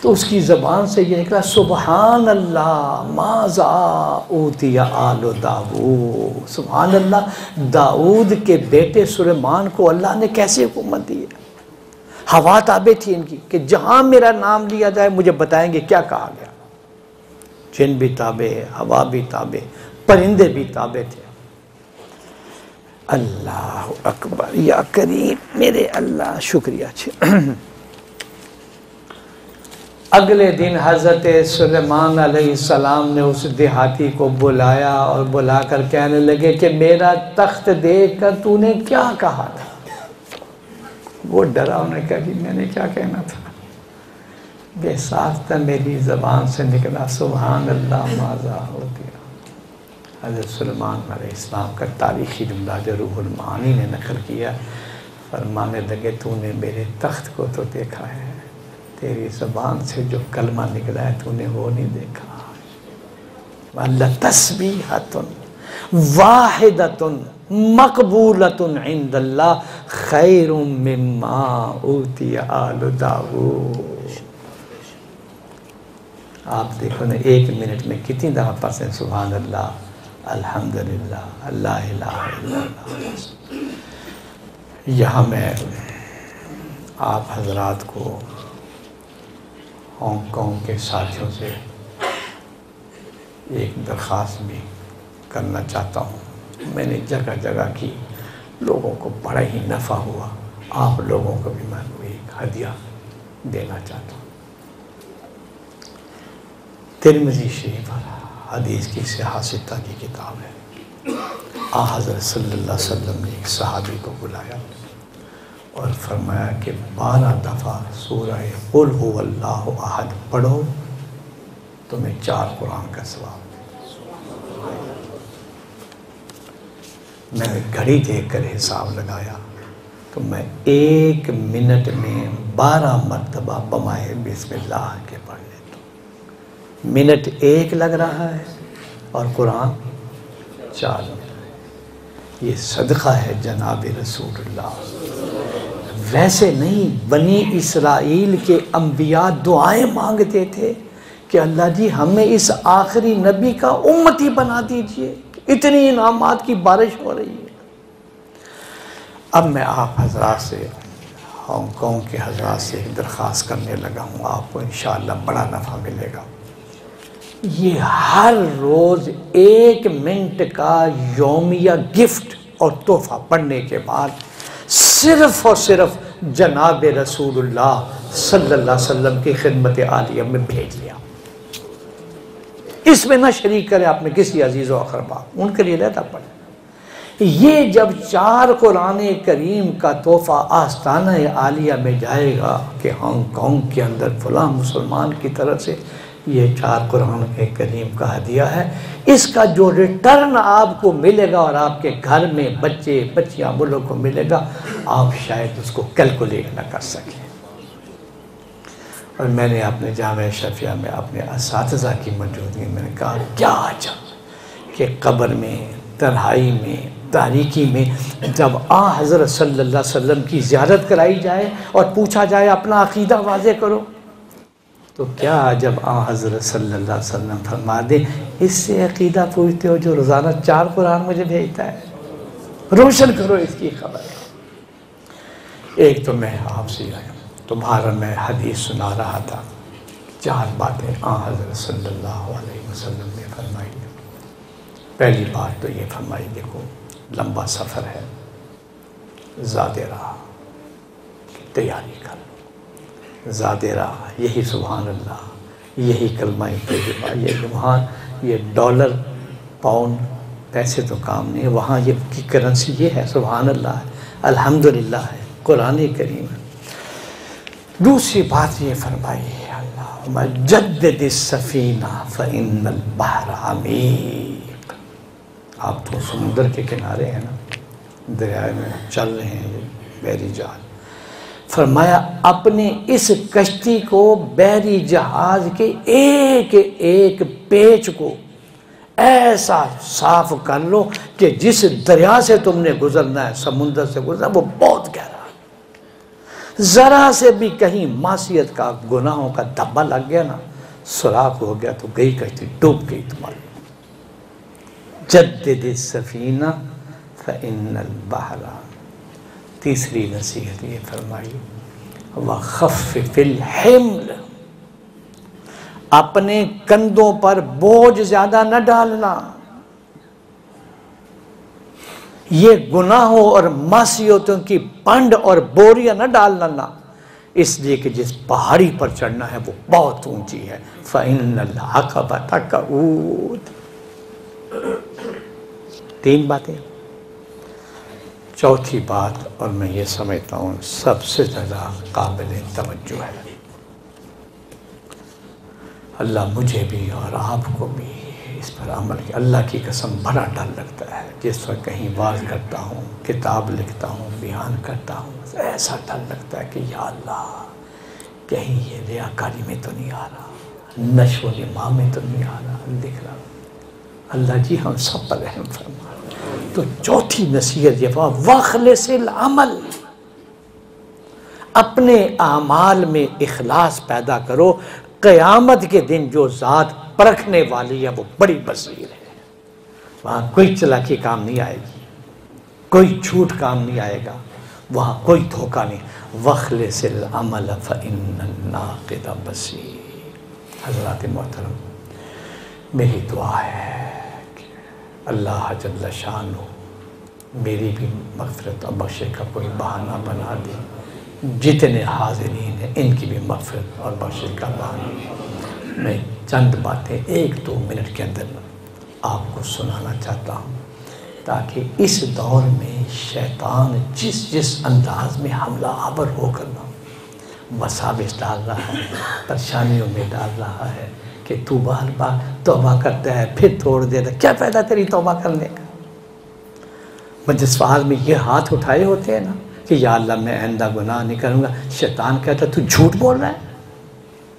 تو اس کی زبان سے یہ نکلا سبحان اللہ ماذا اوتی آل داؤد. سبحان اللہ، داؤد کے بیٹے سلیمان کو اللہ نے کیسے حکومت دی ہے. ہوا تابع تھی ان کی کہ جہاں میرا نام لیا جائے مجھے بتائیں گے کیا کہا گیا. جن بھی تابع، ہوا بھی تابع، پرندے بھی تابع تھے. اللہ اکبر یا کریم میرے اللہ، شکریہ. اگلے دن حضرت سلیمان علیہ السلام نے اس دیہاتی کو بلایا اور بلا کر کہنے لگے کہ میرا تخت دیکھ کر تو نے کیا کہا تھا. وہ ڈرا، انہوں نے کہا کہ میں نے کیا کہنا تھا. بے ساختہ میری زبان سے نکلا سبحان اللہ ماذا ہوتی. حضرت سلیمان علیہ السلام کا تاریخی جملہ جو روح المعانی نے نقل کیا، فرمانے لگے تو نے میرے تخت کو تو دیکھا ہے، تیری زبان سے جو کلمہ نکلا ہے تو نے وہ نہیں دیکھا. لَتَسْبِیحَةٌ وَاحِدَةٌ مَقْبُولَةٌ عِنْدَ اللَّهِ خَيْرٌ مِّمَّا أُوتِیَ آلُ داؤد. آپ دیکھو نا 1 منٹ میں کتنی دفعہ پڑھتے ہیں سبحان اللہ، الحمدللہ، لا الہ الا اللہ۔ یہاں میں آپ حضرات کو ہانگ کانگ کے ساتھیوں سے ایک درخواست بھی کرنا چاہتا ہوں۔ میں نے جگہ جگہ کی، لوگوں کو بڑا ہی نفع ہوا، آپ لوگوں کو بھی میں ایک ہدیہ دینا چاہتا ہوں۔ ترمذی شریف حدیث کی صحاح ستہ کی کتاب ہے۔ حضرت صلی اللہ علیہ وسلم نے ایک صحابی کو بلایا اور فرمایا کہ 12 دفعہ سورہ قل هو اللہ احد پڑھو، تمہیں 4 قرآن کا ثواب۔ میں نے گھڑی دیکھ کر حساب لگایا تو میں 1 منٹ میں 12 مرتبہ بمائے بسم اللہ کے پڑھ لیتا ہوں۔ منٹ 1 لگ رہا ہے اور قرآن 4 منٹ۔ یہ صدقہ ہے جناب رسول اللہ۔ ویسے نہیں، بنی اسرائیل کے انبیاء دعائیں مانگتے تھے کہ اللہ جی ہمیں اس آخری نبی کا امتی بنا دیجئے، اتنی انعامات کی بارش ہو رہی ہے۔ اب میں آپ حضرات سے، ہانگ کانگ کے حضرات سے ایک درخواست کرنے لگا ہوں، آپ کو انشاءاللہ بڑا نفع ملے گا۔ یہ ہر روز 1 منٹ کا یومیہ گفٹ اور تحفہ پڑھنے کے بعد صرف اور صرف جناب رسول اللہ صلی اللہ علیہ وسلم کی خدمت عالیہ میں بھیج دیا۔ اس میں نہ شریک کریں اپنے کسی عزیز و اقربا، ان کے لیے لیتا پڑے۔ یہ جب 4 قرآن کریم کا تحفہ آستانہ عالیہ میں جائے گا کہ ہانگ کانگ کے اندر فلاں مسلمان کی طرف سے یہ 4 قرآن کریم کا ہدیہ ہے، اس کا جو ریٹرن آپ کو ملے گا اور آپ کے گھر میں بچے بچیاں وہ لوگ کو ملے گا، آپ شاید اس کو کیلکولیٹ نہ کر سکیں۔ اور میں نے اپنے جامعہ شفیہ میں اپنے اساتذہ کی موجودگی میں نے کہا کیا عجب کہ قبر میں، تنہائی میں، تاریکی میں جب حضرت صلی اللہ علیہ وسلم کی زیارت کرائی جائے اور پوچھا جائے اپنا عقیدہ واضح کرو، تو کیا جب حضرت صلی اللہ علیہ وسلم فرما دے اس سے عقیدہ پوچھتے ہو جو روزانہ 4 قرآن مجھے بھیجتا ہے، روشن کرو اس کی خبر۔ ایک تو میں آپ سے تمہارا میں حدیث سنا رہا تھا، 4 باتیں حضرت صلی اللہ علیہ وسلم نے فرمائی۔ پہلی بات تو یہ فرمائی، دیکھو لمبا سفر ہے، زیادہ راہ کی تیاری کر، زیادہ راہ، یہی سبحان اللہ، یہی کلمہ طیبہ، یہ وہاں یہ ڈالر پاؤنڈ پیسے تو کام نہیں ہے، وہاں یہ کی کرنسی یہ ہے، سبحان اللہ ہے، الحمدللہ ہے، قرآن کریم ہے۔ دوسری بات یہ فرمائی ہے، اللہم جدد السفینہ فإن البحر عمیق۔ آپ تو سمندر کے کنارے ہیں نا، دریائے میں چل رہے ہیں، بحری جہاز، فرمایا اپنے اس کشتی کو، بحری جہاز کے ایک ایک پیچ کو ایسا صاف کر لو کہ جس دریا سے تم نے گزرنا ہے، سمندر سے گزرنا، وہ بہت گہرا ہے، ذرا سے بھی کہیں معصیت کا، گناہوں کا دھبا لگ گیا نا، سراخ ہو گیا تو گئی کشتی، ڈوب گئی تمہاری۔ جدد السفینہ فإن البحر۔ تیسری نصیحت یہ فرمائی، وخفف الحمل، اپنے کندھوں پر بوجھ زیادہ نہ ڈالنا، یہ گناہوں اور معصیتوں کی پنڈ اور بوریاں نہ ڈالنا، اس لیے کہ جس پہاڑی پر چڑھنا ہے وہ بہت اونچی ہے، فإن العقبۃ کعود۔ 3 باتیں۔ چوتھی بات، اور میں یہ سمجھتا ہوں سب سے زیادہ قابل توجہ ہے، اللہ مجھے بھی اور آپ کو بھی اس پر عمل کیا۔ اللہ کی قسم بڑا ڈر لگتا ہے جس وقت کہیں باز کرتا ہوں، کتاب لکھتا ہوں، بیان کرتا ہوں، ایسا ڈر لگتا ہے کہ یا اللہ کہیں یہ ریاکاری میں تو نہیں آ رہا، نشو و نما میں تو نہیں آ رہا، لکھ رہا۔ اللہ جی ہم سب پر رحم فرما۔ تو چوتھی نصیحت یہ واخلص العمل، اپنے اعمال میں اخلاص پیدا کرو، قیامت کے دن جو ذات پرکھنے والی ہے وہ بڑی بصیر ہے، وہاں کوئی چلاکی کام نہیں آئے گی، کوئی جھوٹ کام نہیں آئے گا، وہاں کوئی دھوکہ نہیں۔ وَخْلِصِ الْعَمَلَ فَإِنَّ النَّاقِدَ بَصِيرٌ۔ حضرات محترم، میری دعا ہے کہ اللہ جل شانہ میری بھی مغفرت اور بخشش کا کوئی بہانہ بنا دے، جتنے حاضرین ہیں ان کی بھی مغفرت اور بخشش کا بہانہ۔ میں چند باتیں 1-2 منٹ کے اندر آپ کو سنانا چاہتا ہوں، تاکہ اس دور میں شیطان جس انداز میں حملہ آور ہو کرنا مساوس ڈال رہا ہے، پریشانیوں میں ڈال رہا ہے کہ تو بار بار توبہ کرتا ہے پھر توڑ دیتا، کیا فائدہ تیری توبہ کرنے کا؟ مجلس فعال میں یہ ہاتھ اٹھائے ہوتے ہیں نا کہ یا اللہ میں آئندہ گناہ نہیں کروں گا، شیطان کہتا تو جھوٹ بول رہا ہے،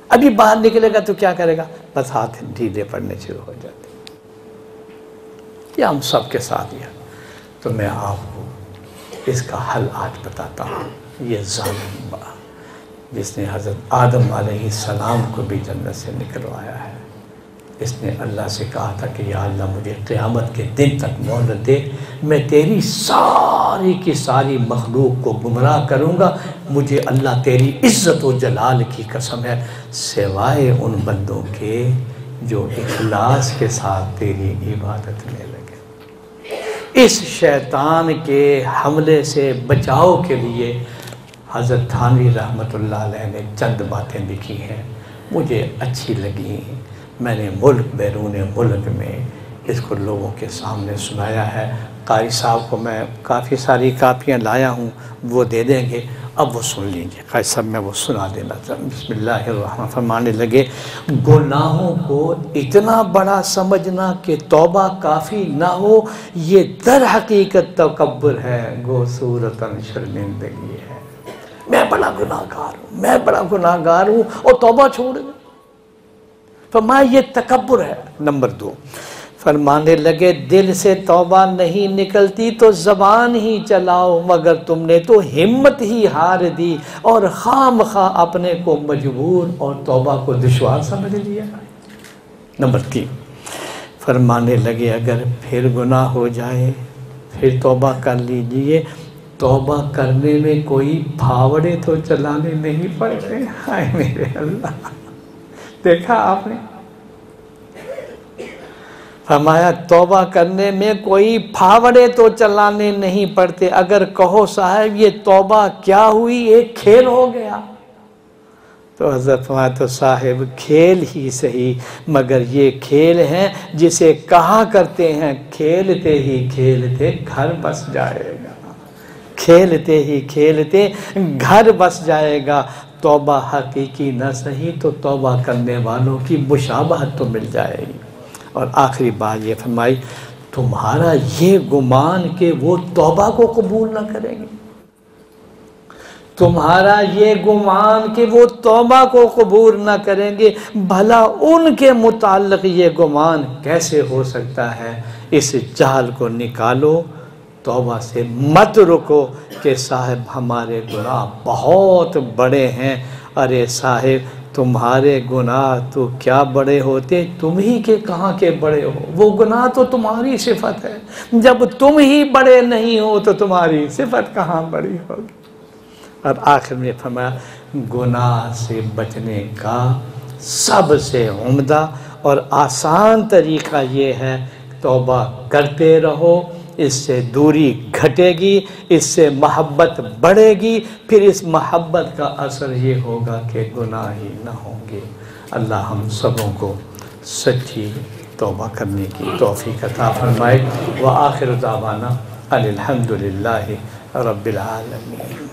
ابھی باہر نکلے گا تو کیا کرے گا؟ بس ہاتھ ڈھیلے پڑنے شروع ہو جاتے۔ یہ ہم سب کے ساتھ ہے، تو میں آپ کو اس کا حل آج بتاتا ہوں۔ یہ ظالم با جس نے حضرت آدم علیہ السلام کو بھی جنت سے نکلوایا ہے، اس نے اللہ سے کہا تھا کہ یا اللہ مجھے قیامت کے دن تک مہلت دے، میں تیری ساری کی ساری مخلوق کو گمراہ کروں گا، مجھے اللہ تیری عزت و جلال کی قسم ہے سوائے ان بندوں کے جو اخلاص کے ساتھ تیری عبادت میں لگے۔ اس شیطان کے حملے سے بچاؤ کے لیے حضرت تھانوی رحمۃ اللہ علیہ نے چند باتیں لکھی ہیں، مجھے اچھی لگی، میں نے ملک بیرون ملک میں اس کو لوگوں کے سامنے سنایا ہے۔ قاری صاحب کو میں کافی ساری کاپیاں لایا ہوں، وہ دے دیں گے، اب وہ سن لیجیے۔ قاری صاحب میں وہ سنا دینا چاہتا ہوں۔ بسم اللہ الرحمن، فرمانے لگے گناہوں کو اتنا بڑا سمجھنا کہ توبہ کافی نہ ہو، یہ در حقیقت تکبر ہے، گو صورتاً شرمندگی ہے۔ میں بڑا گناہ گار ہوں اور توبہ چھوڑ دوں، فرمایا یہ تکبر ہے۔ نمبر 2 فرمانے لگے دل سے توبہ نہیں نکلتی تو زبان ہی چلاؤ، مگر تم نے تو ہمت ہی ہار دی اور خام خواہ اپنے کو مجبور اور توبہ کو دشوار سمجھ لیا۔ نمبر 3 فرمانے لگے اگر پھر گناہ ہو جائے پھر توبہ کر لیجئے، توبہ کرنے میں کوئی پھاوڑے تو چلانے نہیں پڑتے۔ ہائے میرے اللہ، دیکھا آپ نے، فرمایا توبہ کرنے میں کوئی پھاوڑے تو چلانے نہیں پڑتے۔ اگر کہو صاحب یہ توبہ کیا ہوئی، ایک کھیل ہو گیا، تو حضرت فرمایا تو صاحب کھیل ہی صحیح، مگر یہ کھیل ہیں جسے کہا کرتے ہیں کھیلتے ہی کھیلتے گھر بس جائے گا، کھیلتے ہی کھیلتے گھر بس جائے گا۔ توبہ حقیقی نہ صحیح تو توبہ کرنے والوں کی مشابہت تو مل جائے گی۔ اور آخری بات یہ فرمائی تمہارا یہ گمان کہ وہ توبہ کو قبول نہ کریں گے، تمہارا یہ گمان کہ وہ توبہ کو قبول نہ کریں گے، بھلا ان کے متعلق یہ گمان کیسے ہو سکتا ہے؟ اس جہل کو نکالو، توبہ سے مت رکو کہ صاحب ہمارے گناہ بہت بڑے ہیں۔ ارے صاحب تمہارے گناہ تو کیا بڑے ہوتے، تم ہی کے کہاں کے بڑے ہو، وہ گناہ تو تمہاری صفت ہے، جب تم ہی بڑے نہیں ہو تو تمہاری صفت کہاں بڑی ہوگی۔ اور آخر میں فرمایا گناہ سے بچنے کا سب سے عمدہ اور آسان طریقہ یہ ہے توبہ کرتے رہو، اس سے دوری گھٹے گی، اس سے محبت بڑھے گی، پھر اس محبت کا اثر یہ ہوگا کہ گناہ ہی نہ ہوں گے۔ اللہ ہم سبوں کو سچی توبہ کرنے کی توفیق عطا فرمائے۔ وآخر دعوانا الحمدللہ رب العالمین۔